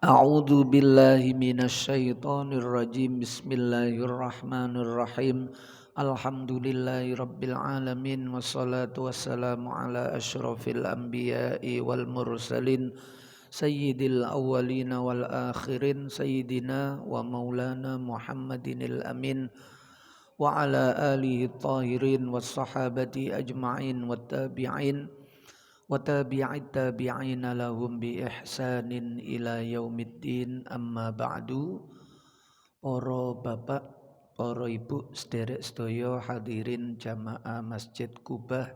A'udzu billahi minasyaitonir rajim. Bismillahirrahmanirrahim. Alhamdulillahi rabbil alamin wassalatu wassalamu ala asyrafil anbiya'i wal mursalin sayyidil awwalina wal akhirin sayyidina wa maulana Muhammadinil amin wa ala alihi tahirin was sahabati ajma'in wat tabi'in wa tabi'it tabi'ina lahum bi ihsanin ila yaumiddin amma ba'du. Para bapak, para ibu, sederek sedaya hadirin jamaah Masjid Kubah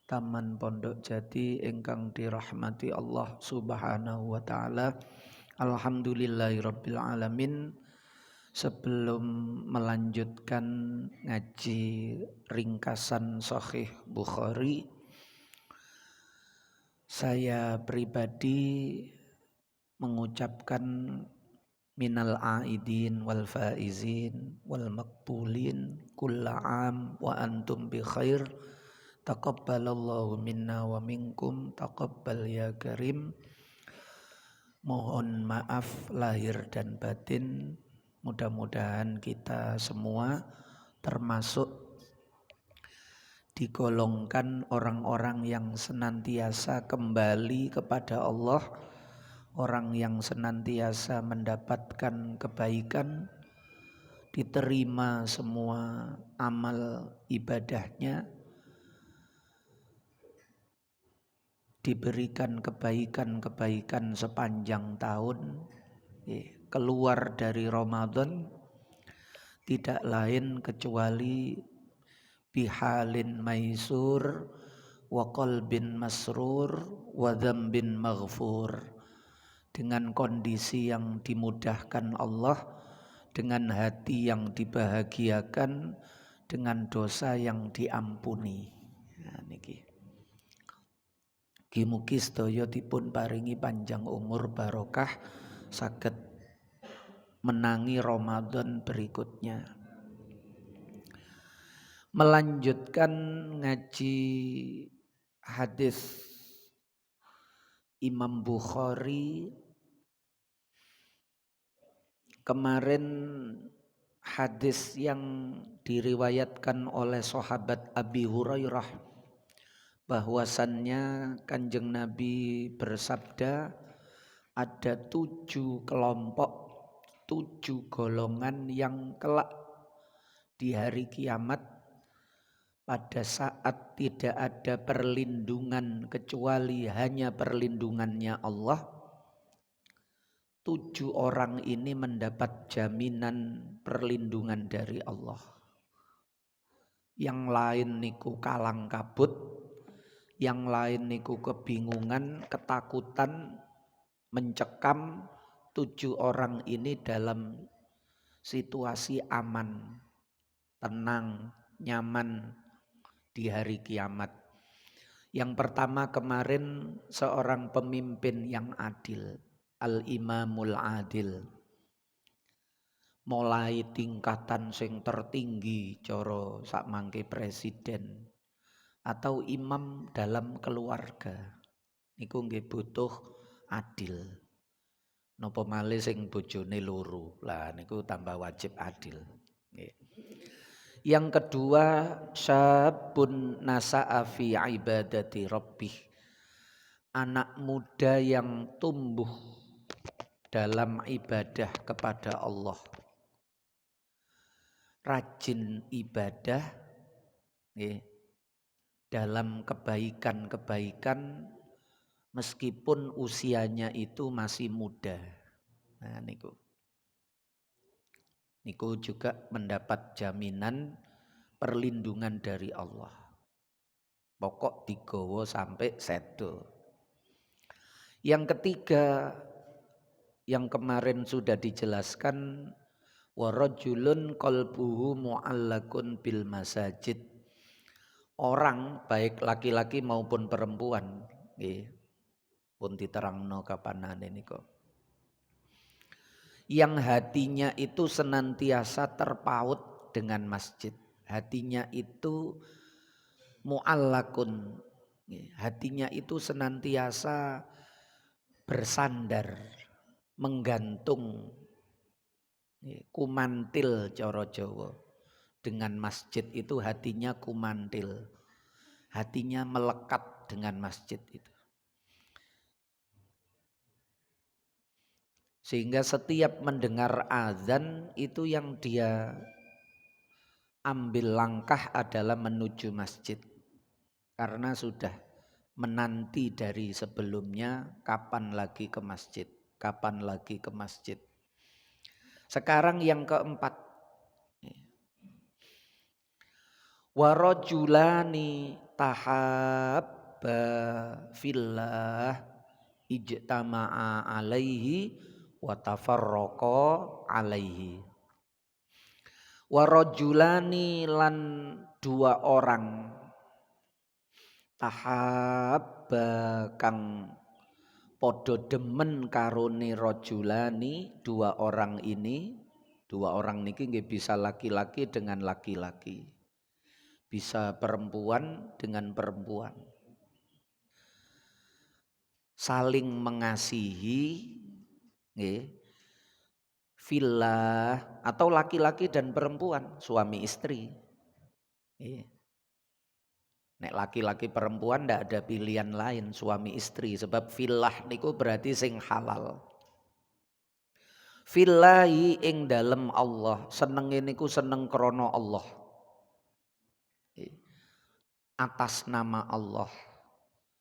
Taman Pondok Jati ingkang dirahmati Allah Subhanahu wa taala. Alhamdulillahirabbil alamin. Sebelum melanjutkan ngaji ringkasan Sahih Bukhari, saya pribadi mengucapkan minal aidin wal faizin wal maqbulin kulla am wa antum bi khair. Taqabbalallahu minna wa minkum taqabbal ya karim. Mohon maaf lahir dan batin. Mudah-mudahan kita semua termasuk digolongkan orang-orang yang senantiasa kembali kepada Allah, orang yang senantiasa mendapatkan kebaikan, diterima semua amal ibadahnya, diberikan kebaikan-kebaikan sepanjang tahun, keluar dari Ramadan tidak lain kecuali bihalin maisur wa qalbin masrur wa dzambin maghfur, dengan kondisi yang dimudahkan Allah, dengan hati yang dibahagiakan, dengan dosa yang diampuni. Nah niki mugi sedaya dipun paringi panjang umur barokah saged menangi Ramadan berikutnya. Melanjutkan ngaji hadis Imam Bukhari. Kemarin hadis yang diriwayatkan oleh sahabat Abi Hurairah bahwasannya Kanjeng Nabi bersabda, ada 7 kelompok, 7 golongan yang kelak di hari kiamat pada saat tidak ada perlindungan kecuali hanya perlindungannya Allah. 7 orang ini mendapat jaminan perlindungan dari Allah. Yang lain niku kalang kabut, yang lain niku kebingungan, ketakutan, mencekam. 7 orang ini dalam situasi aman, tenang, nyaman di hari kiamat. Yang pertama kemarin seorang pemimpin yang adil, al-imamul adil. Mulai tingkatan sing tertinggi cara sakmangke presiden atau imam dalam keluarga niku nggih butuh adil. Napa malih sing bojone loro. Lah niku tambah wajib adil. Nggih. Yang kedua, syabun nasa'a fi ibadati rabbih. Anak muda yang tumbuh dalam ibadah kepada Allah. Rajin ibadah, dalam kebaikan-kebaikan meskipun usianya itu masih muda. Nah niku juga mendapat jaminan perlindungan dari Allah. Pokok digawa sampai sedo. Yang ketiga yang kemarin sudah dijelaskan, warajulun qalbuhu mu'allakun bil masajid. Orang baik laki-laki maupun perempuan, nggih. Pun diterangno kapanane niku. Yang hatinya itu senantiasa terpaut dengan masjid. Hatinya itu mu'allakun. Hatinya itu senantiasa bersandar menggantung kumantil cara Jawa. Dengan masjid itu hatinya kumantil. Hatinya melekat dengan masjid itu. Sehingga setiap mendengar azan itu yang dia ambil langkah adalah menuju masjid. Karena sudah menanti dari sebelumnya kapan lagi ke masjid. Kapan lagi ke masjid. Sekarang yang keempat. Warajulani tahabba fillah ijtama'a alaihi wa tafarraqa alaihi. Warajulani lan dua orang tahabba kang podo demen karone rajulani dua orang ini. Dua orang niki nggih bisa laki-laki dengan laki-laki. Bisa perempuan dengan perempuan. Saling mengasihi nggih. Fillah atau laki-laki dan perempuan, suami istri. Nggih. Nek laki-laki perempuan ndak ada pilihan lain suami istri sebab fillah niku berarti sing halal. Fillahi ing dalem Allah, senenge niku seneng krana Allah. Atas nama Allah.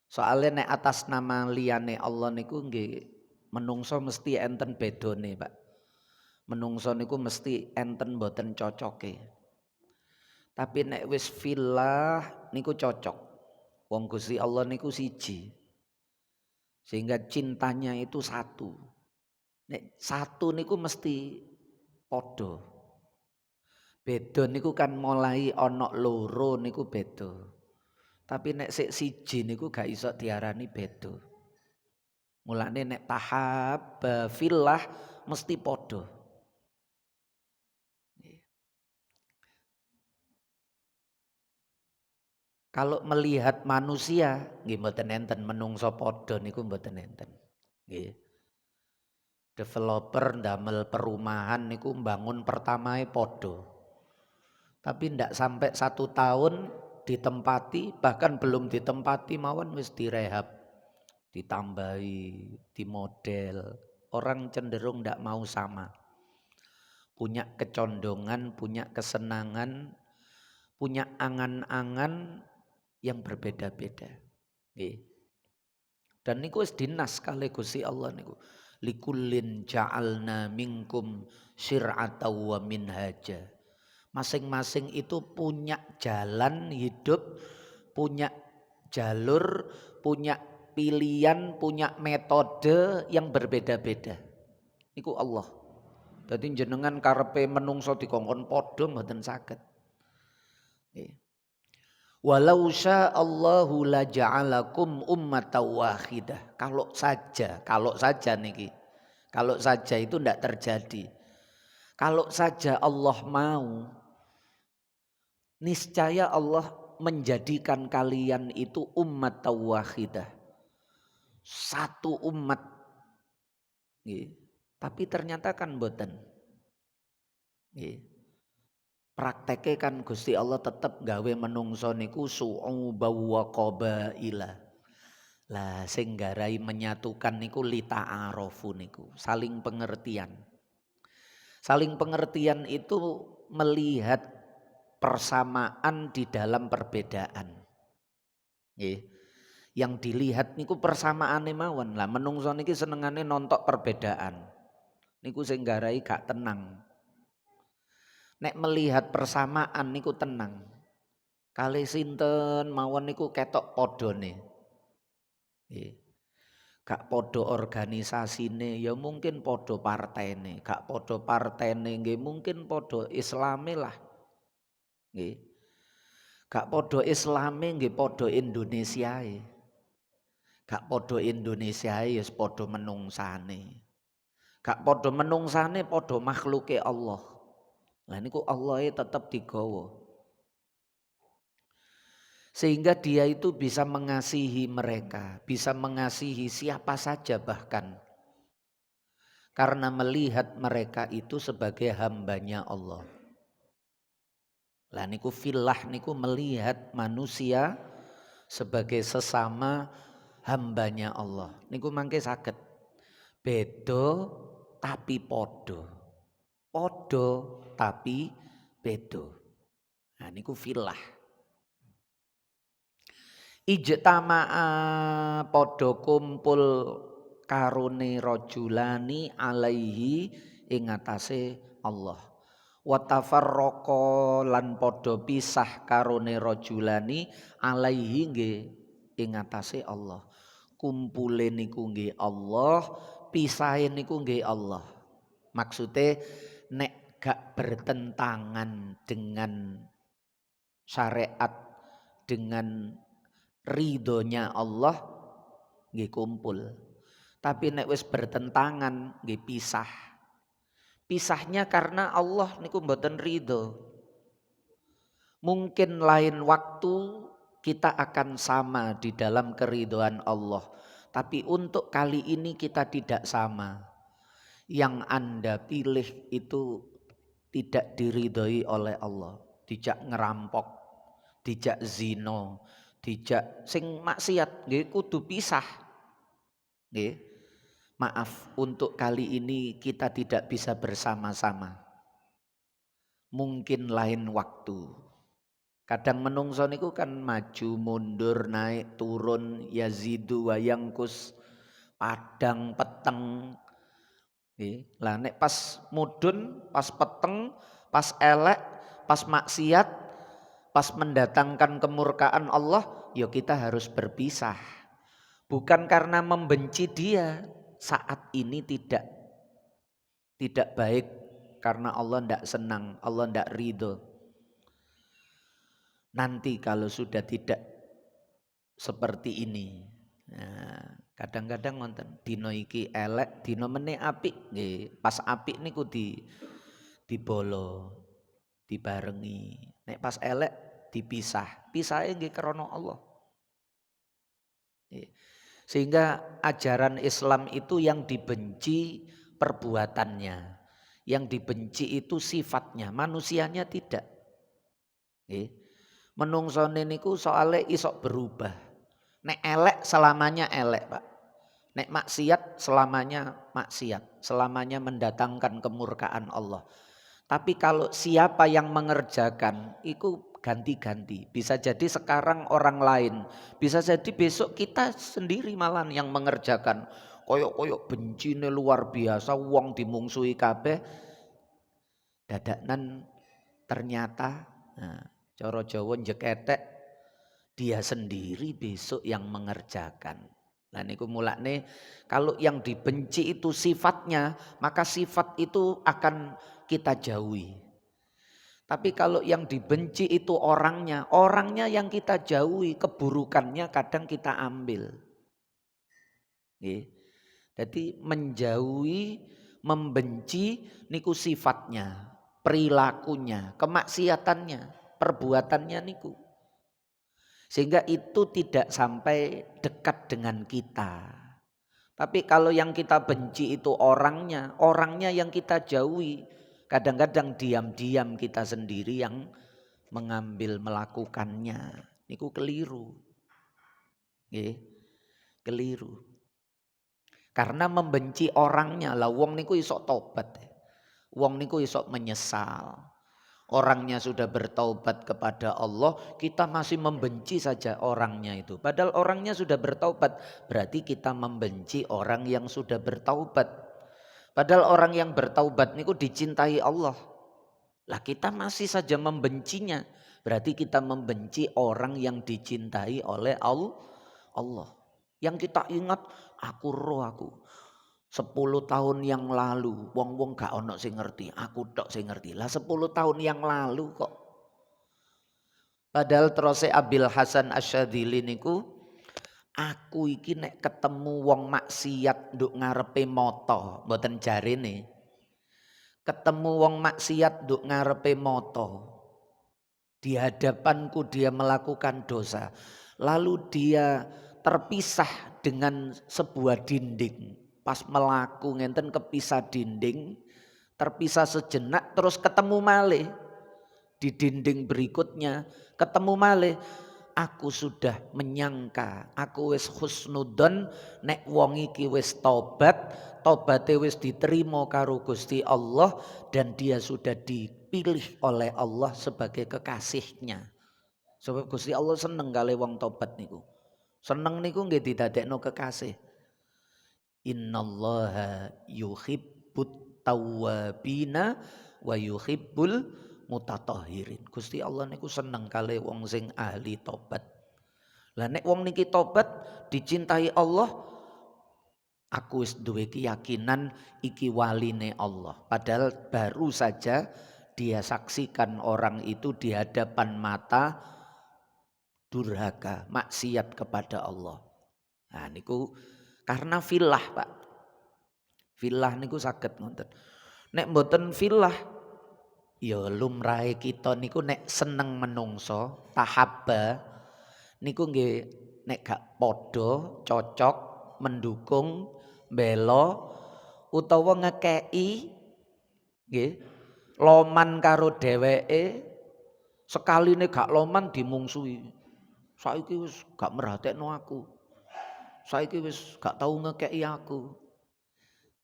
Soalnya nek atas nama liyane Allah niku nggih menungso mesti enten bedone, Pak. Menungso niku mesti enten mboten cocoke. Tapi nek wis fillah niku cocok. Wong Gusti Allah niku siji. Sehingga cintanya itu satu. Nek satu niku mesti podo. Beda niku kan mulai ana loro niku beda. Tapi nek sik siji niku gak iso diarani beda. Mulane nek tahabba fillah mesti podo. Kalau melihat manusia nggih mboten enten menungso podo niku mboten enten. Nggih. Developer ndamel perumahan niku mbangun pertamae podo. Tapi ndak sampai 1 tahun ditempati, bahkan belum ditempati mawon wis direhab, ditambahi, dimodel. Orang cenderung ndak mau sama. Punya kecondongan, punya kesenangan, punya angan-angan yang berbeda-beda. Dan niku wis dinas kali Gusti Allah niku. Likullin ja'alna minkum syir'atan wa minhaja. Masing-masing itu punya jalan hidup, punya jalur, punya pilihan, punya metode yang berbeda-beda. Iku Allah. Jadi jenengan karepe menungso dikongkon padha mboten saged. Walau sya'allahu la ja'alakum ummatan wahidah. Kalau saja niki. Kalau saja itu tidak terjadi. Kalau saja Allah mau, niscaya Allah menjadikan kalian itu ummatan wahidah. Satu umat. Tapi ternyata kan mboten. Prakteke kan Gusti Allah tetep gawe menungso niku su'uban wa qabaila. Lah sing garai menyatukan niku lita'arofu niku, saling pengertian. Saling pengertian itu melihat persamaan di dalam perbedaan. Yang dilihat niku persamaane mawon. Lah menungso niki senengane nontok perbedaan. Niku sing garai gak tenang. Nek melihat persamaan niku tenang. Kali sinten mawon niku ketok podone. Gak podo organisasine ya mungkin podo partene, gak podo partene nggih mungkin podo islame lah. Nggih. Gak podo islame nggih podo Indonesiae. Gak podo Indonesiae ya podo menungsane. Gak podo menungsane podo makhluke Allah. Lah niku Allah tetap digawa. Sehingga dia itu bisa mengasihi mereka, bisa mengasihi siapa saja bahkan. Karena melihat mereka itu sebagai hambanya Allah. Lah niku filah niku melihat manusia sebagai sesama hambanya Allah. Niku mangke saged beda tapi podo. Podo tapi bedo. Nah niku filah. Ijtama'a podo kumpul karone rajulani alaihi ing atase Allah. Wa tafarraqa lan podo pisah karone rajulani alaihi nggih ing atase Allah. Kumpule niku nggih Allah, pisahe niku nggih Allah. Maksude nek gak bertentangan dengan syariat, dengan ridhonya Allah nggih kumpul. Tapi nek wis bertentangan nggih pisah. Pisahnya karena Allah niku mboten ridho. Mungkin lain waktu kita akan sama di dalam keridhoan Allah. Tapi untuk kali ini kita tidak sama. Yang Anda pilih itu tidak diridhoi oleh Allah. Dijak ngerampok, dijak zino, dijak sing maksiat nggih kudu pisah. Nggih. Maaf, untuk kali ini kita tidak bisa bersama-sama. Mungkin lain waktu. Kadang menungso niku kan maju mundur naik turun yazidu wa yangkus padang peteng. Lah nek pas mudun, pas peteng, pas elek, pas maksiat, pas mendatangkan kemurkaan Allah, ya kita harus berpisah. Bukan karena membenci dia, saat ini tidak baik karena Allah tidak senang, Allah tidak ridho. Nanti kalau sudah tidak seperti ini, nah, kadang-kadang ngonten dino iki elek, dino meneh apik, nggih. Pas apik niku dibolo, dibarengi. Nek pas elek dipisah. Pisahe nggih krana Allah. Sehingga ajaran Islam itu yang dibenci perbuatannya. Yang dibenci itu sifatnya, manusianya tidak. Menungsone niku soale isok berubah. Nek elek selamanya elek, Pak. Nek maksiat selamanya maksiat, selamanya mendatangkan kemurkaan Allah. Tapi kalau siapa yang mengerjakan itu ganti-ganti. Bisa jadi sekarang orang lain, bisa jadi besok kita sendiri malah yang mengerjakan. Koyok-koyok bencine luar biasa, wong dimungsuhi kabeh. Dadaknan ternyata cara Jawa njeketek dia sendiri besok yang mengerjakan. Nah niku mulane kalau yang dibenci itu sifatnya, maka sifat itu akan kita jauhi. Tapi kalau yang dibenci itu orangnya, orangnya yang kita jauhi, keburukannya kadang kita ambil. Jadi menjauhi, membenci niku sifatnya, perilakunya, kemaksiatannya, perbuatannya niku. Sehingga itu tidak sampai dekat dengan kita. Tapi kalau yang kita benci itu orangnya, orangnya yang kita jauhi. Kadang-kadang diam-diam kita sendiri yang mengambil melakukannya. Niku keliru. Keliru. Karena membenci orangnya lah wong niku isok tobat. Wong niku isok menyesal. Orangnya sudah bertaubat kepada Allah, kita masih membenci saja orangnya itu. Padahal orangnya sudah bertaubat, berarti kita membenci orang yang sudah bertaubat. Padahal orang yang bertaubat niku dicintai Allah. Lah kita masih saja membencinya, berarti kita membenci orang yang dicintai oleh Allah. Yang kita ingat, aku roh aku. 10 tahun yang lalu, wong-wong gak ono sing ngerti, aku tok sing ngerti. Lah 10 tahun yang lalu kok. Padahal terus Abil Hasan Asyadzili niku, aku iki nek ketemu wong maksiat nduk ngarepe moto, mboten jarene. Ketemu wong maksiat nduk ngarepe moto. Di hadapanku dia melakukan dosa. Lalu dia terpisah dengan sebuah dinding. pas melaku ngenten kepisah dinding, terpisah sejenak terus ketemu malih di dinding berikutnya, ketemu malih. Aku sudah menyangka, aku wis husnudzon nek wong iki wis tobat, tobate wis diterima karo Gusti Allah dan dia sudah dipilih oleh Allah sebagai kekasihnya. Sebab Gusti Allah seneng kali wong tobat niku. Seneng niku nggih didadekno kekasih. Innallaha yuhibbut tawwabina wa yuhibbul mutatahhirin. Gusti Allah niku seneng kali wong sing ahli tobat. Lah nek wong niki tobat dicintai Allah, aku wis duwe keyakinan iki waline Allah. Padahal baru saja dia saksikan orang itu di hadapan mata durhaka, maksiat kepada Allah. Nah niku karena filah, Pak. Filah niku saged ngoten. Nek mboten filah ya lumrahe kita niku nek seneng menungso, tahabba niku nggih nek gak padha, cocok, mendukung, bela utawa ngekeki nggih loman karo dheweke, sekaline gak loman dimungsuhi. Saiki wis gak merhatekno aku. Saiki wis gak tau ngekeki aku.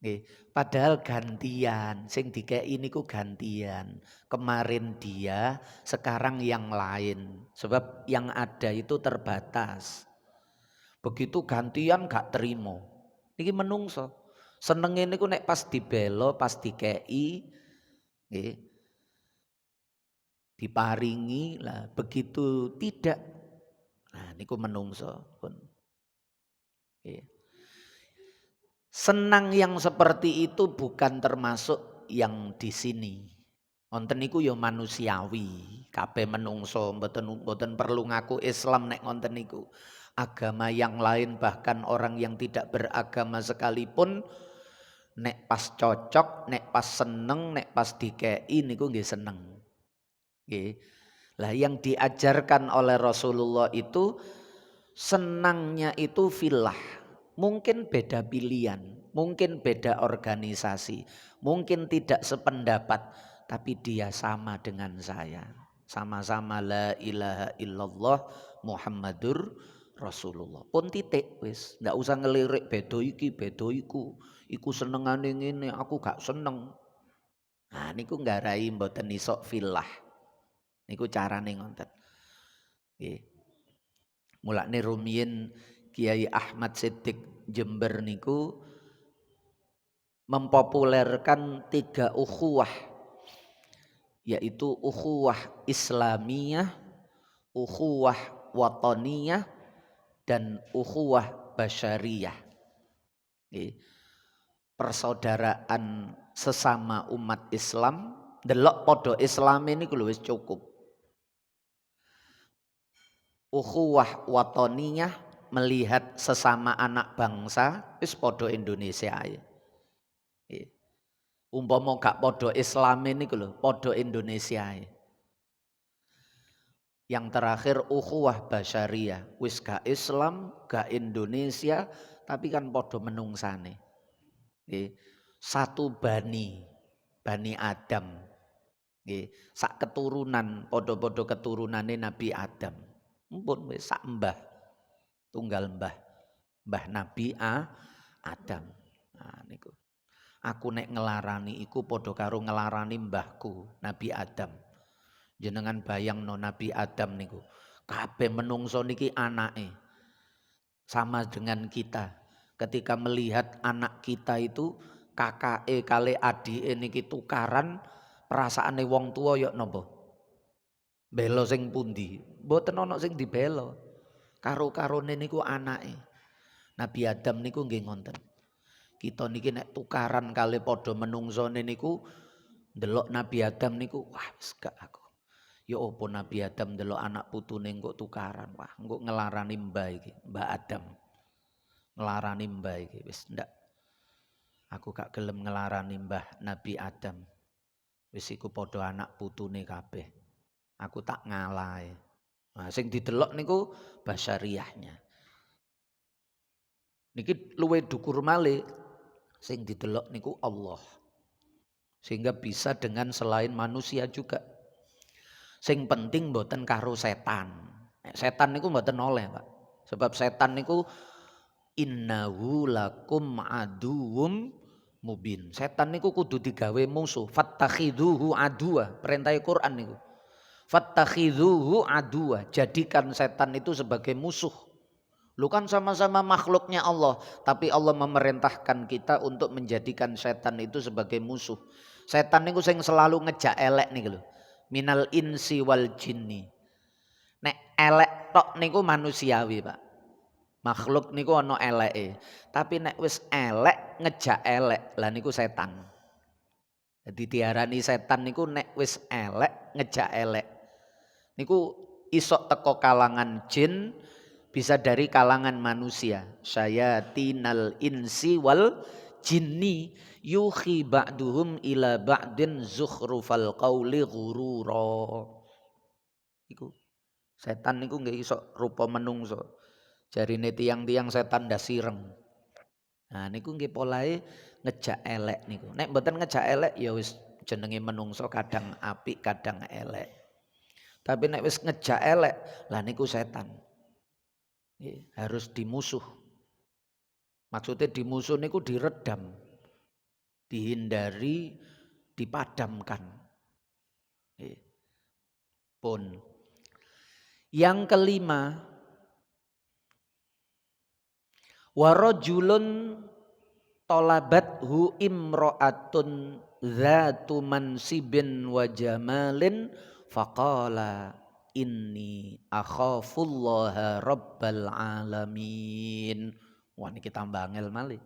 Nggih, padahal gantian, sing dikeki niku gantian. Kemarin dia, sekarang yang lain. Sebab yang ada itu terbatas. Begitu gantian gak terima. Niki menungso. Senenge niku nek pas dibelo, pas dikeki, nggih. Diparingi lah, begitu tidak. Nah, niku menungso pun. Nggih. Senang yang seperti itu bukan termasuk yang di sini. Wonten niku ya manusiawi, kabeh menungso mboten perlu ngaku Islam nek wonten niku. Agama yang lain bahkan orang yang tidak beragama sekalipun nek pas cocok, nek pas seneng, nek pas dikei niku nggih seneng. Nggih. Lah yang diajarkan oleh Rasulullah itu senangnya itu filah. Mungkin beda pilihan, mungkin beda organisasi, mungkin tidak sependapat, tapi dia sama dengan saya. Sama-sama la ilaha illallah Muhammadur Rasulullah. Pun titik wis, ndak usah ngelirik beda iki, beda iku senengane ngene, aku gak seneng. Nah niku nggarai mboten iso filah. Niku carane ngoten. Nggih. Mulane rumiyin Kiai Ahmad Siddiq Jember niku mempopulerkan 3 ukhuwah, yaitu ukhuwah Islamiyah, ukhuwah wataniyah, dan ukhuwah basyariyah. Persaudaraan sesama umat Islam, delok podo Islam ini wis cukup. Ukhuwah wataniyah, melihat sesama anak bangsa, wis podo Indonesia aja. Umpama gak podo Islam ini podo Indonesia aja. Yang terakhir ukhuwah basyariyah, wis gak Islam, gak Indonesia, tapi kan podo menungsane. Satu bani Adam. Sak keturunan, podo-podo keturunane Nabi Adam. Mumpun wis sak mbah. Tunggal mbah Nabi Adam. Nah niku. Aku nek ngelarani iku podo karo ngelarani mbahku Nabi Adam. Jenengan bayangno Nabi Adam niku. Kabeh menungso niki anake. Sama dengan kita. Ketika melihat anak kita itu kakake kali adike niki tukaran, perasaane wong tua ya napa? Belo sing pundi? Mboten ana sing dibelo. Karo-karone niku anake. Nabi Adam niku nggih ngoten. Kita niki nek tukaran kali padha menungsone niku ndelok Nabi Adam niku wah wis gak aku. Ya apa Nabi Adam ndelok anak putune kok tukaran. Wah engko ngelarani mbah iki, Mbah Adam. Ngelarani mbah iki wis ndak. Aku gak gelem ngelarani mbah Nabi Adam. Wis iku padha anak putune kabeh. Aku tak ngalahe. Nah, sing didelok niku basyariyahnya. Niki luwe dukur malih. Sing didelok niku Allah. Sehingga bisa dengan selain manusia juga. Sing penting mboten karo setan. Setan niku mboten oleh, Pak. Sebab setan niku innahu lakum aduwwum mubin. Setan niku kudu digawe musuh. Fattakhiduhu aduwa. Perintah Quran niku. Fattakhiduhu aduwa. Jadikan setan itu sebagai musuh. Lu kan sama-sama makhluknya Allah. Tapi Allah memerintahkan kita untuk menjadikan setan itu sebagai musuh. Setan niku sing selalu ngejak elek niku lho. Minal insi wal jinni. Nek elek tok niku manusiawi, Pak. Makhluk niku ana eleke. Tapi nek wis elek ngejak elek, lah niku setan. Jadi diarani setan niku nek wis elek ngejak elek. Niku isok teko kalangan jin, bisa dari kalangan manusia. Syayatinal insi wal jinni yuhi ba'duhum ila ba'din zukhrufal qawli ghurura. Iku setan niku nggih iso rupa menungso. Jarine tiang-tiang setan ndas sireng. Nah niku nggih polahe ngejak elek niku. Nek mboten ngejak elek ya wis jenenge menungso kadang apik kadang elek. Tapi nek wis ngejak elek lah niku setan. Harus dimusuh. Maksudnya dimusuh niku diredam. Dihindari, dipadamkan. Pun. Yang kelima, warajulun talabathu imra'atun dzatu mansibin wa jamalin faqala inni akhafullaha rabbal alamin. Wah niki tambah angel malih.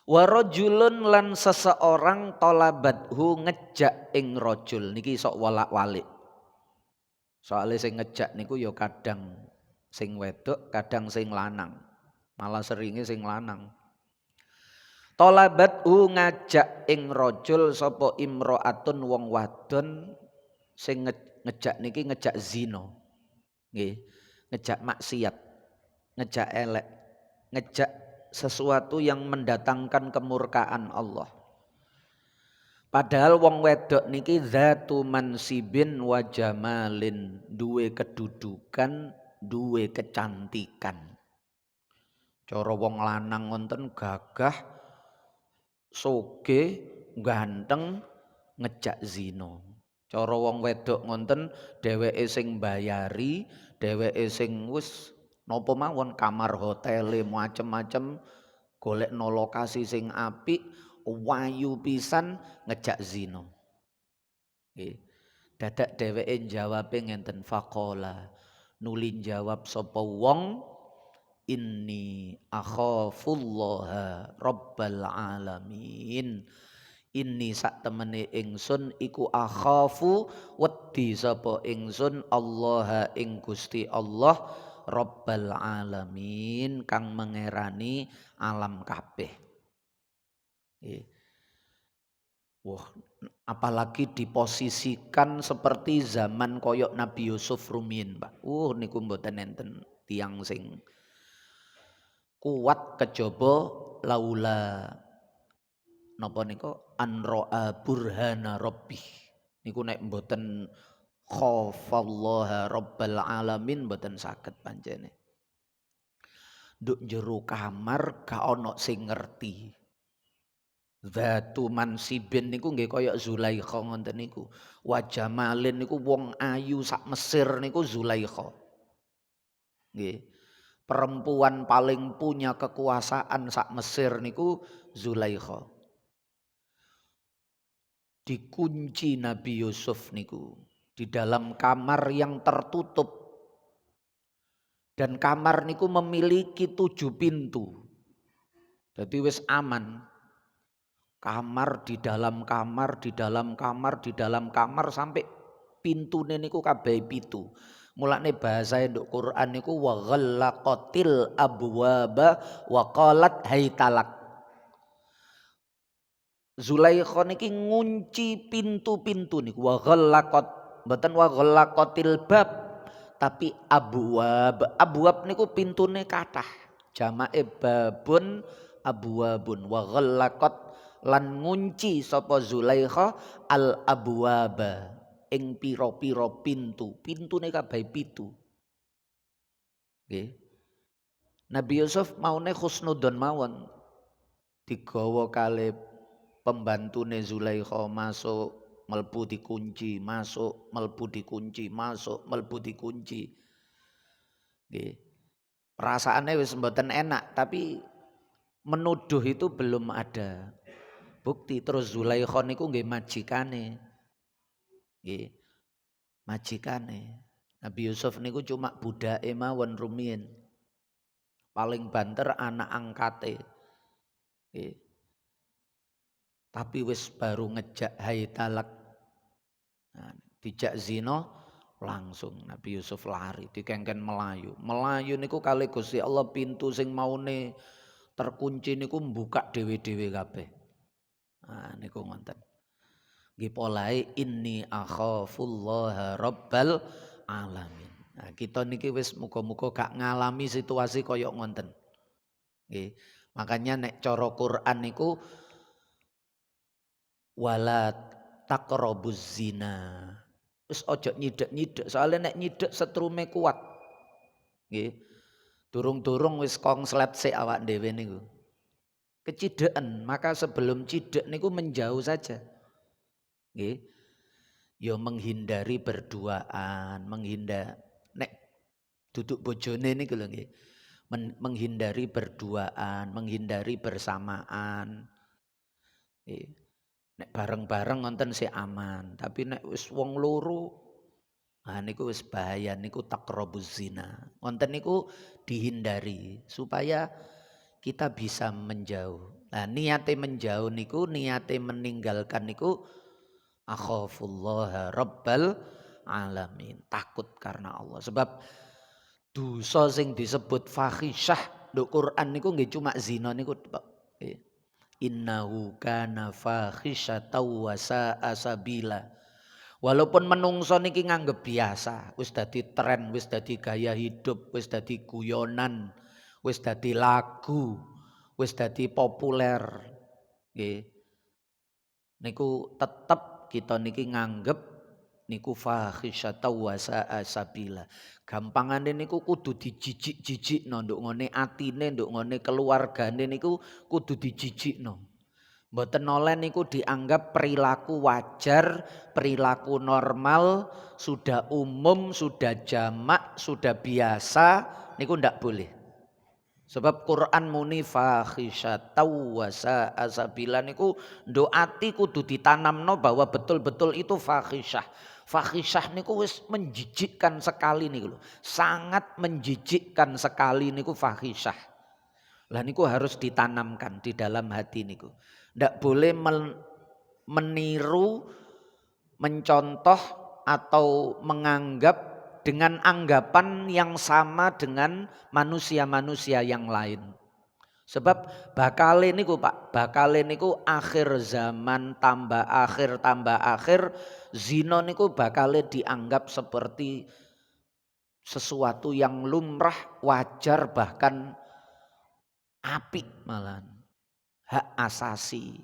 Warajulun lan seseorang talabathu ngejak ing rajul niki sok walak-walik. Soale sing ngejak niku ya kadang sing wedok, kadang sing lanang. Malah seringe sing lanang. Talabathu ngajak ing rajul sapa imro'atun wong wadon sing ngejak niki ngejak zina. Nggih, ngejak maksiat, ngejak elek, ngejak sesuatu yang mendatangkan kemurkaan Allah. Padahal wong wedok niki zatu mansibin wa jamalin, duwe kedudukan, duwe kecantikan. Cara wong lanang wonten gagah, soge, ganteng, ngejak zina. Cara wong wedok ngonten dheweke sing mbayari, dheweke sing wis napa mawon kamar hotele macem-macem, golekno lokasi sing apik, wayu pisan ngejak zina. Nggih. Dadak dheweke jawabe ngenten faqala. Nuli jawab sapa wong inni akhafullaha rabbal alamin. Inni sak temene ingsun iku akhafu wedi sapa ingsun Allah ing Gusti Allah Rabbal alamin kang mengerani alam kabeh. Wah, apalagi diposisikan seperti zaman koyok Nabi Yusuf rumiyin, Pak. Niku mboten enten tiyang sing kuat kejaba laula napa nika anro'a burhana rabbih. Niku nek mboten khafallaha rabbal alamin mboten saged pancene. Nduk jero kamar gak ana sing ngerti. Dzatu mansibin niku nggih kaya Zulaikha ngoten niku. Wa jamalin niku wong ayu sak Mesir niku Zulaikha. Nggih. Perempuan paling punya kekuasaan sak Mesir niku Zulaikha. Dikunci Nabi Yusuf niku di dalam kamar yang tertutup, dan kamar niku memiliki 7 pintu. Jadi wis aman. Kamar di dalam kamar, di dalam kamar, di dalam kamar sampai pintune niku kabeh 7. Mulane bahasa nduk Quran niku wa ghallaqatil abwaba wa qalat haytalak. Zulaikha niki ngunci pintu-pintu niku wa ghallaqat, mboten wa ghallaqatil bab, tapi abwab. Abwab niku pintune kathah. Jamake babun abwabun wa ghallaqat lan ngunci sapa Zulaikha al abwaba ing pira-pira pintu. Pintune kabeh 7. Nggih. Nabi Yusuf maune husnudon mawon. Digawa kalih pembantune Zulaikha masuk melbu dikunci, masuk melbu dikunci, masuk melbu dikunci. Nggih. Perasaannya wis mboten enak, tapi menuduh itu belum ada bukti. Terus Zulaikha niku nggih majikane. Nggih. Majikane. Nabi Yusuf niku cuma budake mawon rumiyin. Paling banter anak angkate. Nggih. Tapi wis baru ngejak hai talak. Nah, dijak zina langsung Nabi Yusuf lari dikengken melayu. Melayu niku kali Gusti Allah pintu sing maune terkunci niku mbuka dhewe-dhewe kabeh. Nah niku ngoten. Nggih polahe inni akhafullaha rabbal alamin. Nah kita niki wis muga-muga gak ngalami situasi kaya ngoten. Nggih. Makanya nek cara Quran niku wala taqrabuz zina. Wis aja nyidek-nyidek, soalnya nek nyidek setrume kuat. Nggih. Durung-durung wis kongslet sik awak dhewe niku. Kecideken, maka sebelum cidek niku menjauh saja. Nggih. Ya menghindari berduaan, nek duduk bojone niku lho nggih. Menghindari berduaan, menghindari bersamaan. Nggih. Nek bareng-bareng ngonten sih aman, tapi nek wis wong loro nah niku wis bahaya, niku taqrabuz zina. Ngonten niku dihindari supaya kita bisa menjauh. Nah, niate menjauh niku, niate meninggalkan niku akhafullaha rabbal alamin. Takut karena Allah. Sebab dosa sing disebut fahisyah di Quran niku nggih cuma zina niku Pak. Innahu kana fahisyatan wa sa'a sabila. Walaupun menungso niki nganggep biasa, wis dadi tren, wis dadi gaya hidup, wis dadi guyonan, wis dadi lagu, wis dadi populer. Nggih. Niku tetep kita niki nganggep niku fahisyatan wa sa'a sabila. Gampangane niku kudu dijijik-jijikno nduk ngene atine, nduk ngene keluargane niku kudu dijijikno. Mboten oleh niku dianggap perilaku wajar, perilaku normal, sudah umum, sudah jamak, sudah biasa, niku ndak boleh. Sebab Quran muni fahisyatan wa sa'a sabila niku nduk ati kudu ditanamno bahwa betul-betul itu fahisyah. Fahisyah niku wis menjijikkan sekali niku lho. Sangat menjijikkan sekali niku fahisyah. Lah niku harus ditanamkan di dalam hati niku. Ndak boleh meniru, mencontoh atau menganggap dengan anggapan yang sama dengan manusia-manusia yang lain. Sebab bakale niku Pak, bakale niku akhir zaman tambah akhir, zina niku bakale dianggap seperti sesuatu yang lumrah, wajar bahkan apik malahan. Hak asasi.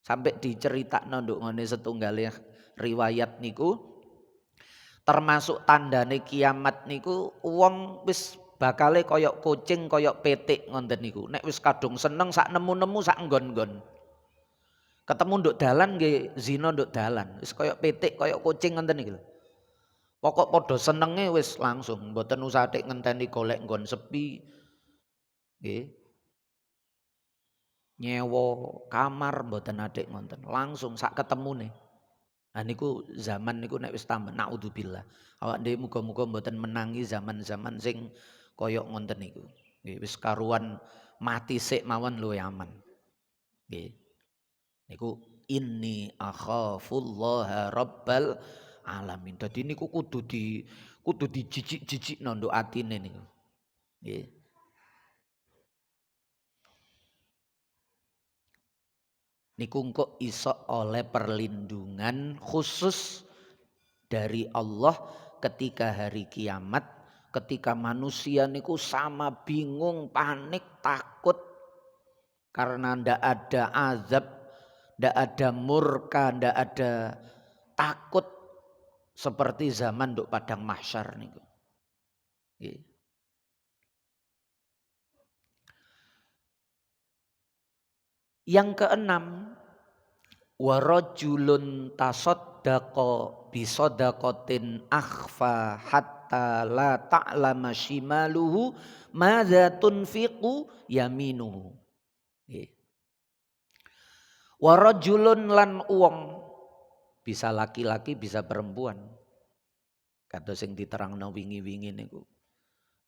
Sampai diceritakno nduk ngene setunggalnya riwayat niku termasuk tandane kiamat niku wong wis bakale koyok kucing koyok petik ngoten niku. Nek wis kadung seneng sak nemu-nemu sak nggon-nggon. Ketemu nduk dalan nggih zina nduk dalan. Wis koyok petik koyok kucing ngoten niku lho. Pokok padha senenge wis langsung mboten usah tek ngenteni golek nggon sepi. Nggih. Nyewa kamar mboten adik ngonten, langsung sak ketemune. Nah niku zaman niku nek wis tambah naudzubillah. Awak dhewe muga-muga mboten menangi zaman-zaman sing kaya ngonten niku. Nggih wis karuan mati sik mawon luwih aman. Nggih. Niku inni akhafullaha rabbal alamin. Dadi niku kudu dijijik-jijikno nduk atine niku. Nggih. Niku kok iso oleh perlindungan khusus dari Allah ketika hari kiamat, ketika manusia niku sama bingung, panik, takut. Karena ndak ada azab, ndak ada murka, ndak ada takut seperti zaman nduk padang mahsyar niku. Nggih. Yang keenam, wa rajulun tasaddaqa bi shadaqatin akhfa hatta la ta'lama shimaluhu madza tunfiqu yaminuhu. Nggih. Wa rajulun lan wong, bisa laki-laki bisa perempuan. Kados sing diterangno wingi-wingi niku.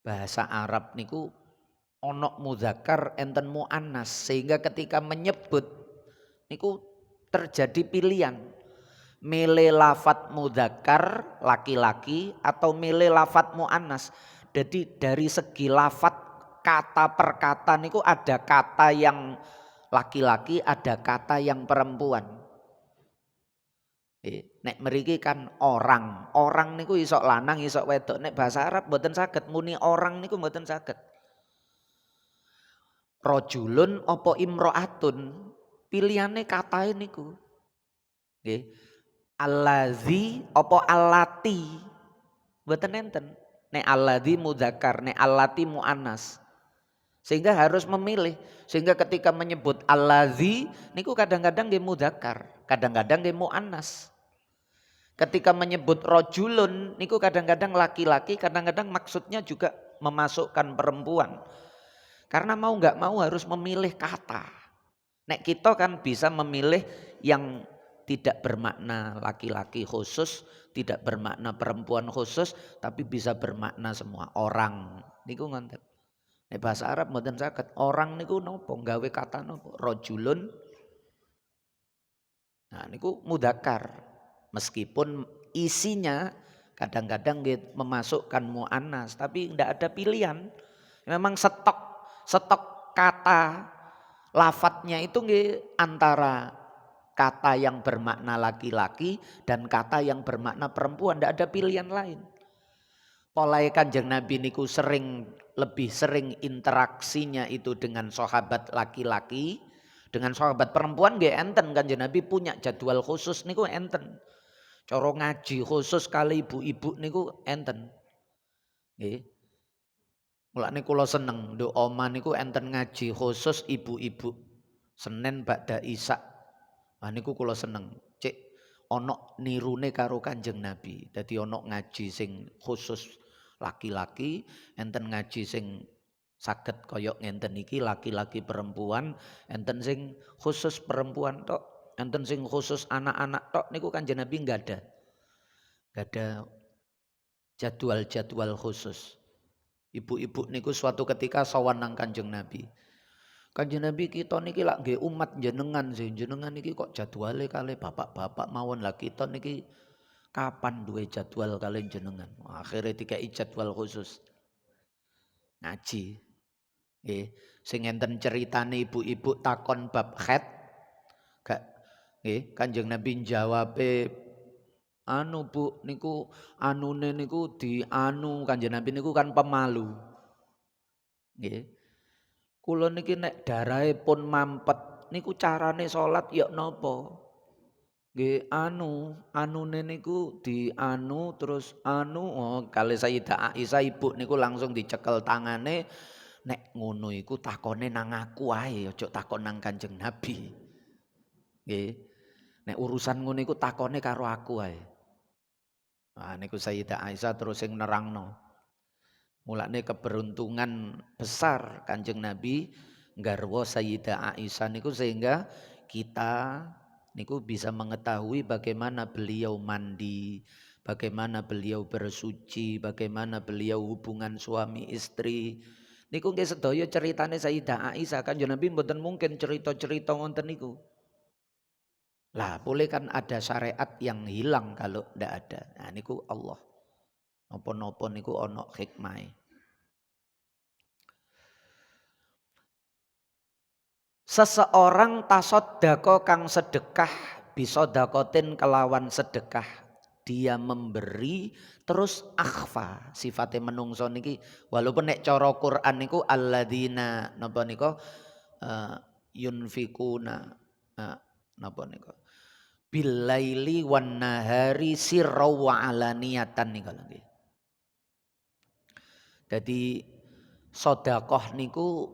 Bahasa Arab niku onok mudzakkar enten muannas, sehingga ketika menyebut niku terjadi pilihan. Milih lafat mudzakkar laki-laki atau milih lafat muannas. Jadi dari segi lafat kata per kata niku ada kata yang laki-laki, ada kata yang perempuan. Nek mriki kan orang. Orang niku isok lanang, isok wedok. Nek bahasa Arab mboten saged, muni orang niku mboten saged. Rajulun apa imro'atun, pilihane katae niku. Nggih. Allazi apa allati. Mboten enten. Nek alladzi mudzakkar, nek allati muannas. Sehingga harus memilih. Sehingga ketika menyebut allazi niku kadang-kadang nggih mudzakkar, kadang-kadang nggih muannas. Ketika menyebut rajulun niku kadang-kadang laki-laki, kadang-kadang maksudnya juga memasukkan perempuan. Karena mau nggak mau harus memilih kata. Nek kita kan bisa memilih yang tidak bermakna laki-laki khusus, tidak bermakna perempuan khusus, tapi bisa bermakna semua orang. Niku ngoten. Nek bahasa Arab mboten saged. Orang niku napa? Gawe kata napa? Rajulun. Nah niku mudzakkar. Meskipun isinya kadang-kadang memasukkan muannas, tapi tidak ada pilihan. Memang stok kata lafadznya itu antara kata yang bermakna laki-laki dan kata yang bermakna perempuan, tidak ada pilihan lain. Polai Kanjeng Nabi niku lebih sering interaksinya itu dengan sahabat laki-laki, dengan sahabat perempuan nggih enten. Kanjeng Nabi punya jadwal khusus niku enten. Cara ngaji khusus kali ibu-ibu niku enten. Nggih. Mulane kula seneng nduk oma niku enten ngaji khusus ibu-ibu. Senin ba'da Isya. Nah niku kula seneng. Cek ana nirune karo Kanjeng Nabi. Dadi ana ngaji sing khusus laki-laki, enten ngaji sing saged kaya ngenten iki laki-laki perempuan, enten sing khusus perempuan tok. Enten sing khusus anak-anak tok niku Kanjeng Nabi enggak ada. Enggak ada jadwal-jadwal khusus. Ibu-ibu niku suatu ketika sowan nang Kanjeng Nabi. Kanjeng Nabi kita niki lak nggih umat jenengan sih. Jenengan niki kok jadwale kali bapak-bapak mawon lah kita niki kapan duwe jadwal kali jenengan. Akhirnya dikai jadwal khusus. Ngaji. Nggih, sing enten ceritane ibu-ibu takon bab haid. Gak nggih, Kanjeng Nabi jawabe anu Bu niku anune niku Kanjeng Nabi niku kan pemalu. Nggih. Kula niki nek darahe pun mampet niku carane salat ya napa? Nggih anune niku terus kali Sayyidah Aisyah ibu niku langsung dicekel tangane. Nek ngono iku takone nang aku ae aja takon nang Kanjeng Nabi. Nggih. Nek urusan ngono iku takone karo aku ae. Nah niku Sayyidah Aisyah terus sing nerangno. Mulane keberuntungan besar Kanjeng Nabi nggarwa Sayyidah Aisyah niku sehingga kita niku bisa mengetahui bagaimana beliau mandi, bagaimana beliau bersuci, bagaimana beliau hubungan suami istri. Niku nggih sedaya ceritane Sayyidah Aisyah. Kanjeng Nabi mboten mungkin cerita-cerita ngonten niku. Lah boleh kan ada syariat yang hilang kalau ndak ada. Nah niku Allah. Napa-napa niku ana hikmahe. Seseorang tasoddaqo kang sedekah bisodakotin kelawan sedekah. Dia memberi terus akhfa. Sifatnya menungso niki walaupun nek cara Quran niku alladzina napa nika yunfikuna napa niku bilaili wan nahari sirra wa alaniyatan niku lho. Dadi sedekah niku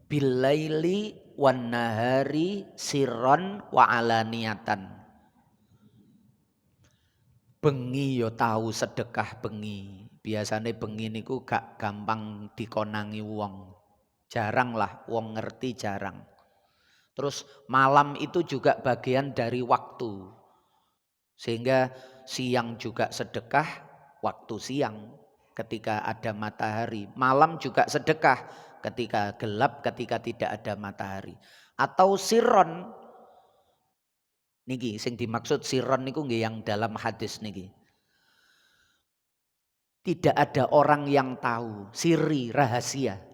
bilaili wan nahari sirron wa alaniyatan. Bengi ya tahu sedekah bengi. Biasane bengi niku gak gampang dikonangi wong. Jarang lah wong ngerti, jarang. Terus malam itu juga bagian dari waktu. Sehingga siang juga sedekah, waktu siang ketika ada matahari. Malam juga sedekah ketika gelap, ketika tidak ada matahari. Atau sirron. Niki sing dimaksud sirron niku nggih yang dalam hadis niki. Tidak ada orang yang tahu, siri, rahasia.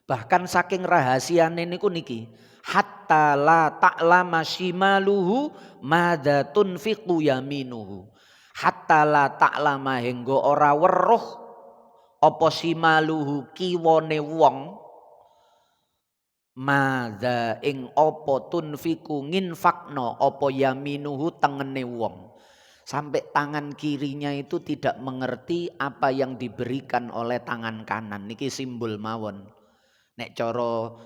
Bahkan saking rahasiane niku niki, hatta la ta'lama shimaluhu madza tunfiqu yaminuhu. Hatta la ta'lama hingga ora weruh apa shimaluhu kiwane wong madza ing apa tunfiku nginfakno apa yaminuhu tengene wong. Sampai tangan kirinya itu tidak mengerti apa yang diberikan oleh tangan kanan. Niki simbol mawon. Nek coro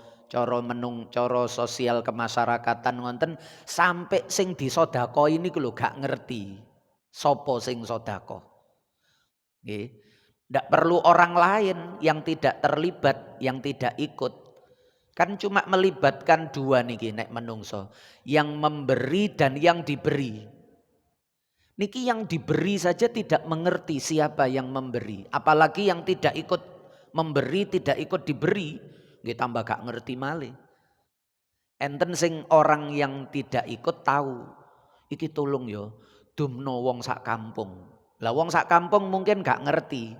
sosial kemasyarakatan ngonten sampai sing disodakoi ini lho gak ngerti. Sopo sing sodako. Nggih. Ndak perlu orang lain yang tidak terlibat, yang tidak ikut. Kan cuma melibatkan dua niki nek menungso, yang memberi dan yang diberi. Niki yang diberi saja tidak mengerti siapa yang memberi, apalagi yang tidak ikut memberi, tidak ikut diberi, nggih tambah gak ngerti malih. Enten sing orang yang tidak ikut tahu, iki tolong yo, dumno wong sak kampung. Lah wong sak kampung mungkin gak ngerti,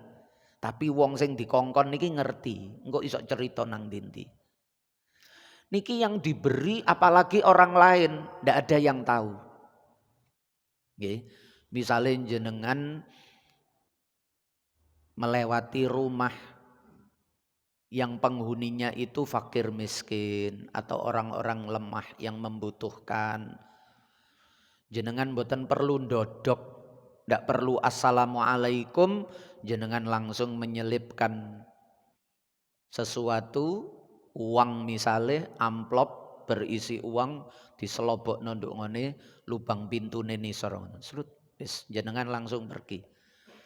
tapi wong sing dikongkon niki ngerti, engko iso cerita nang ndi. Niki yang diberi apalagi orang lain, ndak ada yang tahu. Nggih. Misalnya jenengan melewati rumah yang penghuninya itu fakir miskin atau orang-orang lemah yang membutuhkan. Jenengan boten perlu ndodok, ndak perlu assalamualaikum, jenengan langsung menyelipkan sesuatu, uang misalnya amplop berisi uang diselobok nduk ngene lubang pintune nisor srut. Jenengan langsung pergi.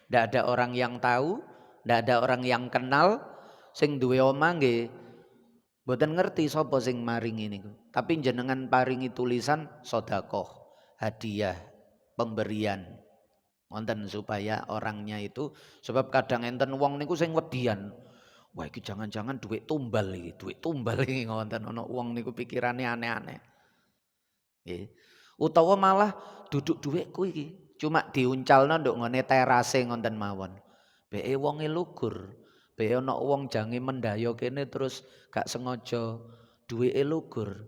Tidak ada orang yang tahu, tidak ada orang yang kenal. Sing duwe omah nggih mboten ngerti sapa sing maringi niku. Tapi jenengan paringi tulisan sedekah, hadiah, pemberian. Wonten supaya orangnya itu, sebab kadang enten wong niku sing wedian. Wah iki jangan-jangan duit tumbal iki ngoten ana wong niku pikirane aneh-aneh. Nggih. Utawa malah duduk duitku iki. Cuma diuncalno nduk ngene terase ngonten mawon. Beke wonge lugur. Beke ana wong jange mendayo kene terus gak sengaja duwike lugur.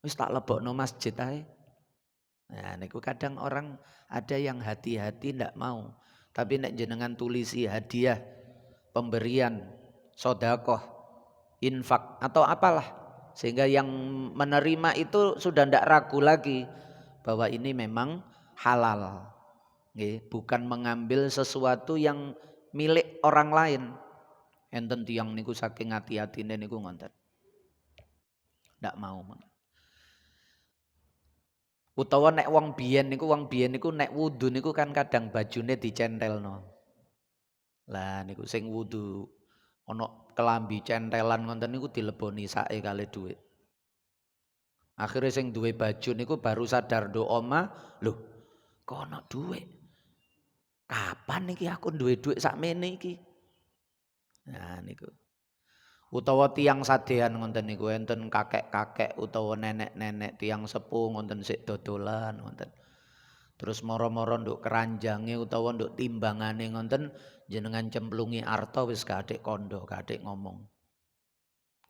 Wis tak lebokno masjid ae. Nah niku kadang orang ada yang hati-hati ndak mau. Tapi nek jenengan tulisi hadiah, pemberian, sedekah, infak atau apalah. Sehingga yang menerima itu sudah ndak ragu lagi bahwa ini memang halal. Bukan mengambil sesuatu yang milik orang lain. Enten tiyang niku saking hati-hatine niku ngonten. Ndak mau. Utawa nek wong biyen niku nek wudu niku kan kadang bajune dicentelno. Lah niku sing wudu ana kelambi centelan ngonten niku dileboni sake kali dhuwit. Akhirnya sing duwe baju niku baru sadar nduk omah, lho kok ana dhuwit. Kapan iki aku duwe dhuwit sakmene iki? Nah niku. Utawa tiang sadean ngonten niku enten kakek-kakek utawa nenek-nenek tiang sepuh ngonten sik dodolan ngonten. Terus moro-moro nduk keranjange utawa nduk timbangane ngonten jenengan cemplungi arta wis gak adik kondo, gak adik ngomong.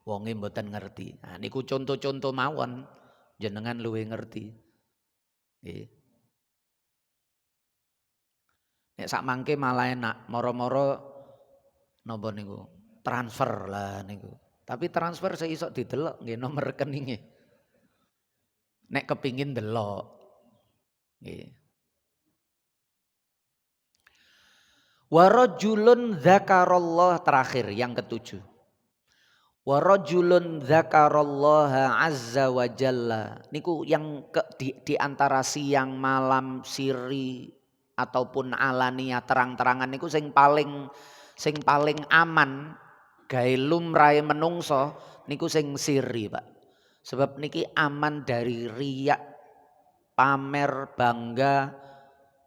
Wonge mboten ngerti. Nah niku contoh-contoh mawon jenengan luwih ngerti. Nggih. Nek sak mangke malah enak, moro-moro napa niku? Transfer lah niku. Tapi transfer saya iso didelok nggih nomor rekeningnya. Nek kepingin delok. Nggih. Wa rajulun dzakarallah terakhir yang ketujuh. Wa rajulun dzakarallaha azza wa jalla. Niku yang di antara siang malam siri ataupun alania terang-terangan niku sing paling aman gawe lumrahe menungso niku sing siri, Pak. Sebab niki aman dari riak, pamer, bangga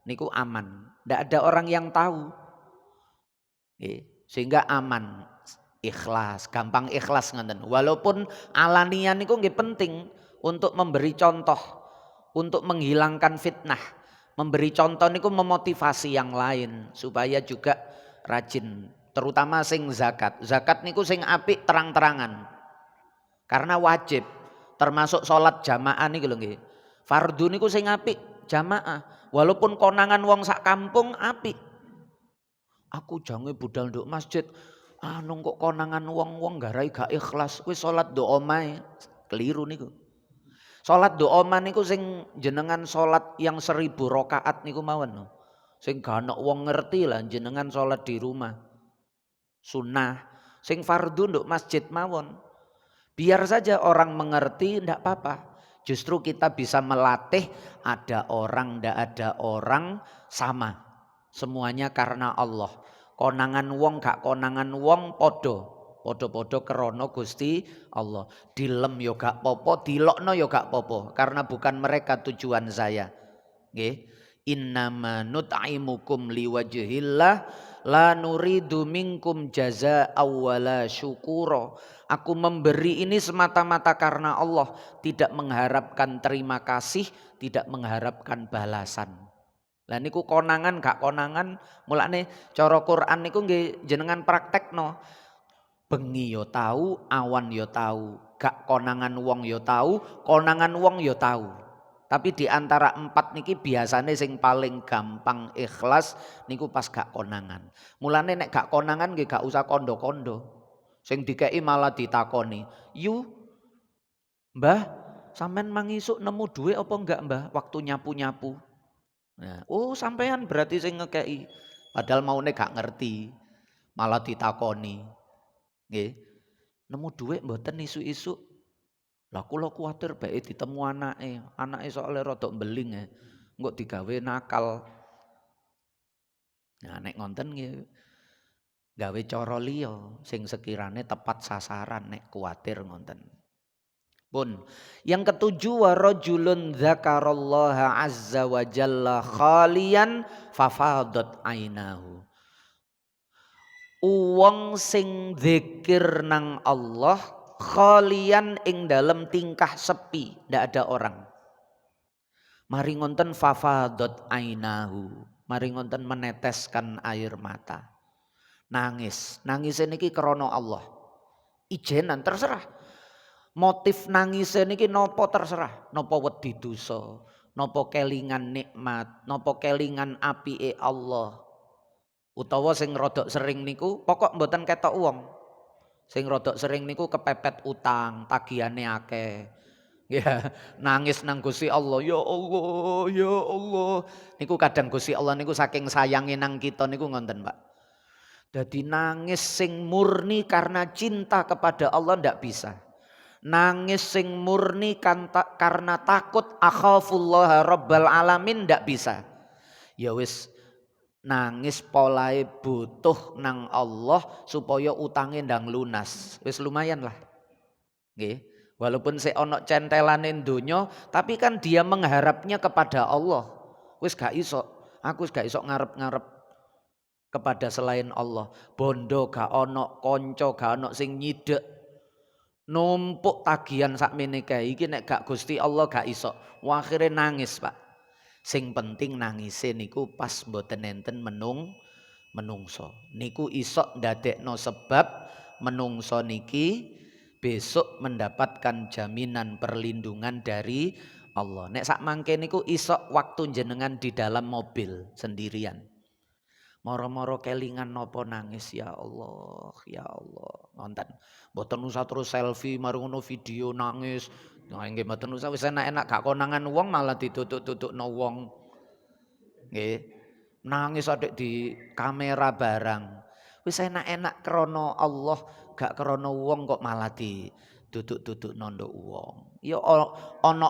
niku aman. Ndak ada orang yang tahu. Sehingga aman, ikhlas, gampang ikhlas ngoten. Walaupun alanian niku nggih penting untuk memberi contoh, untuk menghilangkan fitnah. Memberi contoh niku memotivasi yang lain supaya juga rajin, terutama sing zakat. Zakat niku sing apik terang-terangan. Karena wajib, termasuk sholat jamaah niku lho nggih. Fardu niku sing apik jamaah. Walaupun konangan wong sak kampung apik. Aku jange budal nduk masjid. Anu kok konangan wong-wong garai gak ikhlas. Wis salat nduk omahe. Keliru niku. Salat nduk omah niku sing jenengan salat yang 1000 rakaat niku mawon. Sing gak ana wong ngerti lah jenengan salat di rumah. Sunnah. Sing fardu nduk masjid mawon. Biar saja orang mengerti ndak apa-apa. Justru kita bisa melatih ada orang ndak ada orang sama. Semuanya karena Allah. Konangan wong gak konangan wong podo. Podo-podo kerono Gusti Allah. Dilem yo gak popo, dilokno yo gak popo. Karena bukan mereka tujuan saya. Nggih. Innama nut'imukum liwajhillah la nuridu minkum jazaa'a wala syukura. Aku memberi ini semata-mata karena Allah, tidak mengharapkan terima kasih, tidak mengharapkan balasan. Lah niku konangan gak konangan, mulane cara Quran niku nggih jenengan praktekno. Bengi yo tahu, awan yo tahu, gak konangan wong yo tahu, konangan wong yo tahu. Tapi di antara 4 niki biasanya sing paling gampang ikhlas niku pas gak konangan. Mulane nek gak konangan nggih gak usah kondo-kondo. Sing dikei malah ditakoni, "Yu, Mbah, sampean mangisuk nemu duit apa enggak, Mbah, waktu nyapu-nyapu?" Nah, oh sampean berarti sing ngekei. Padahal maune gak ngerti. Malah ditakoni. Nggih. Nemu dhuwit mboten isuk-isuk. Lah kula kuwatir bae ditemu anake. Anake soalnya rada mbeling engko digawe nakal. Nah nek ngonten nggih gawe cara liya sing sekirane tepat sasaran nek kuwatir ngonten. Pun. Yang ketujuh wa rajulun dzakarallaha azza wa jalla khalian fafadat ainahu. Wong sing zikir nang Allah khalian ing dalem tingkah sepi, ndak ada orang. Mari ngonten fafadat ainahu. Mari ngonten meneteskan air mata. Nangis, nangis niki krana Allah. Ijenan terserah. Motif nangis niki nopo terserah, nopo wedi dosa, nopo kelingan nikmat, nopo kelingan apike Allah. Utawa sing rodok sering niku pokok mboten ketok wong. Sing rodok sering niku kepepet utang, tagihane akeh. Ya, nangis nang Gusti Allah, ya Allah, ya Allah. Niku kadang Gusti Allah niku saking sayange nang kita niku ngonten, Pak. Dadi nangis sing murni karena cinta kepada Allah ndak bisa. Nangis sing murni karena takut akhafullah rabbal alamin ndak bisa. Ya wis nangis polahe butuh nang Allah supaya utange ndang lunas. Wis lumayan lah. Nggih. Walaupun sik ana centelane donya, tapi kan dia mengharapnya kepada Allah. Wis gak iso. Aku wis gak iso ngarep-ngarep kepada selain Allah. Bondo gak ana, kanca gak ana sing nyidek. Numpuk tagihan sakmene kae iki nek gak Gusti Allah gak iso. Akhire nangis, Pak. Sing penting nangise niku pas mboten enten menungso. Niku iso ndadekno sebab menungso niki besok mendapatkan jaminan perlindungan dari Allah. Nek sak mangke niku iso waktu jenengan di dalam mobil sendirian. Moro-moro kelingan nopo nangis ya Allah, ya Allah. Ngonten. Mboten usah terus selfie mari ngono video nangis. Nah nggih mboten usah wis enak-enak gak konangan wong malah ditutuk-tutukno wong. Nggih. Nangis adek di kamera barang. Wis enak-enak krana Allah, gak krana wong kok malah ditutuk-tutukno nduk wong. Ya ana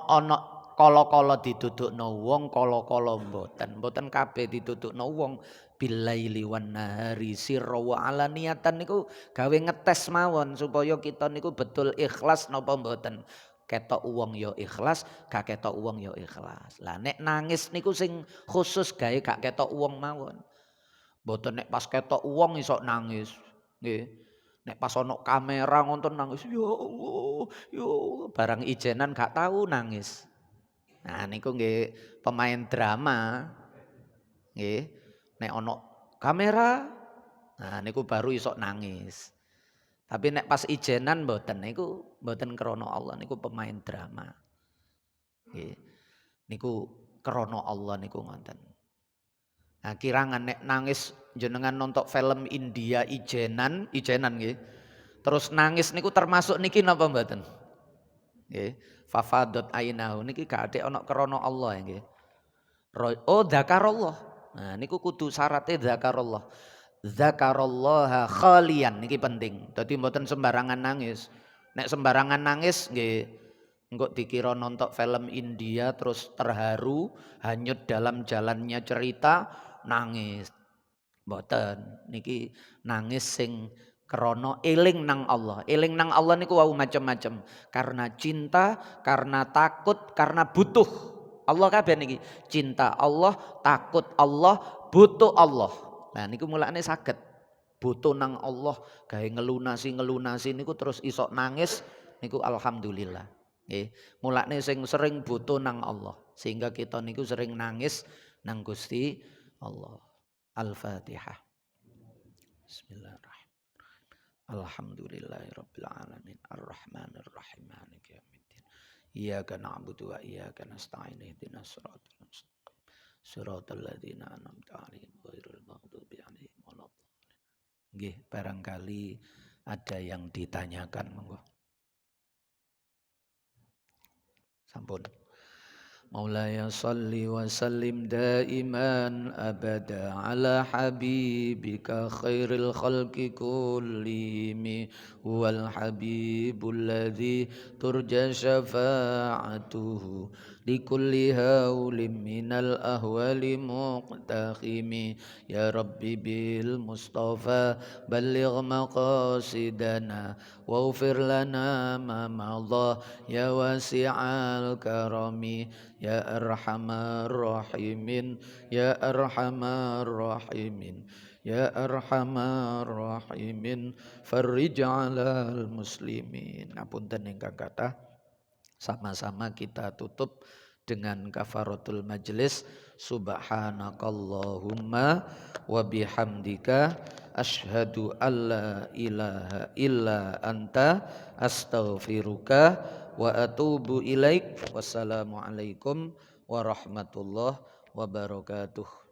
kala-kala ditutukno wong, kala-kala mboten. Mboten kabeh ditutukno wong. Bilaili wan nahari sirra wa alaniyatan niku gawe ngetes mawon supaya kita niku betul ikhlas napa mboten. Ketok wong ya ikhlas, gak ketok wong ya ikhlas. Lah nek nangis niku sing khusus gawe gak ketok wong mawon. Mboten nek pas ketok wong iso nangis. Nggih. Nek pas ana kamera ngonten nangis, ya Allah, ya Allah. Barang ijenan gak tahu nangis. Nah niku nggih pemain drama. Nggih. Nek ana kamera, nah niku baru iso nangis. Tapi nek pas ijenan mboten niku mboten krana Allah niku pemain drama. Nggih. Niku krana Allah niku ngoten. Nah kirangan nek nangis jenengan nonton film India ijenan nggih. Terus nangis niku termasuk niki napa mboten? Nggih. Fafadot ainahu niki gak ada ana krana Allah nggih. Oh dzakarallah. Nah niku kudu syaratnya dzakarallah. Dzakarallaha khalian niki penting. Dadi mboten sembarangan nangis. Nek sembarangan nangis nggih engko dikira nonton film India terus terharu, hanyut dalam jalannya cerita, nangis. Mboten. Niki nangis sing krana eling nang Allah. Eling nang Allah niku wau macam-macam. Karena cinta, karena takut, karena butuh. Allah kabeh niki. Cinta Allah, takut Allah, butuh Allah. Nah niku mulane saged. Butuh nang Allah, gawe ngelunasi niku terus isok nangis niku alhamdulillah. Nggih. Mulane sing sering butuh nang Allah, sehingga kita niku sering nangis nang Gusti Allah. Al-Fatihah. Bismillahirrahmanirrahim. Alhamdulillahirabbil alamin. Arrahmanir rahim. Maliki yaumiddin. Iyyaka na'budu wa iyyaka nasta'in. Ihdinas siratal mustaqim. Siratal ladzina an'amta 'alaihim ghairil maghdubi 'alaihim waladdallin. Nggih, barangkali ada yang ditanyakan monggo. Sampun. Maulaya salli wa sallim daiman abada ala habibika khairil khalqi kullihim wal habibul ladzi turja syafa'atuhu likulli haulim minal ahwali muqtakhimi ya rabbi bil mustafa balligh maqasidana waghfir lana ma madha ya wasi'al karami ya arhamar rahimin ya arhamar rahimin ya arhamar rahimin farrij 'alal muslimin. Ngapunten ingkang kathah, sama-sama kita tutup dengan kafaratul majlis. Subhanakallahumma wa bihamdika asyhadu alla ilaha illa anta astaghfiruka wa atubu ilaik. Wassalamualaikum warahmatullahi wabarakatuh.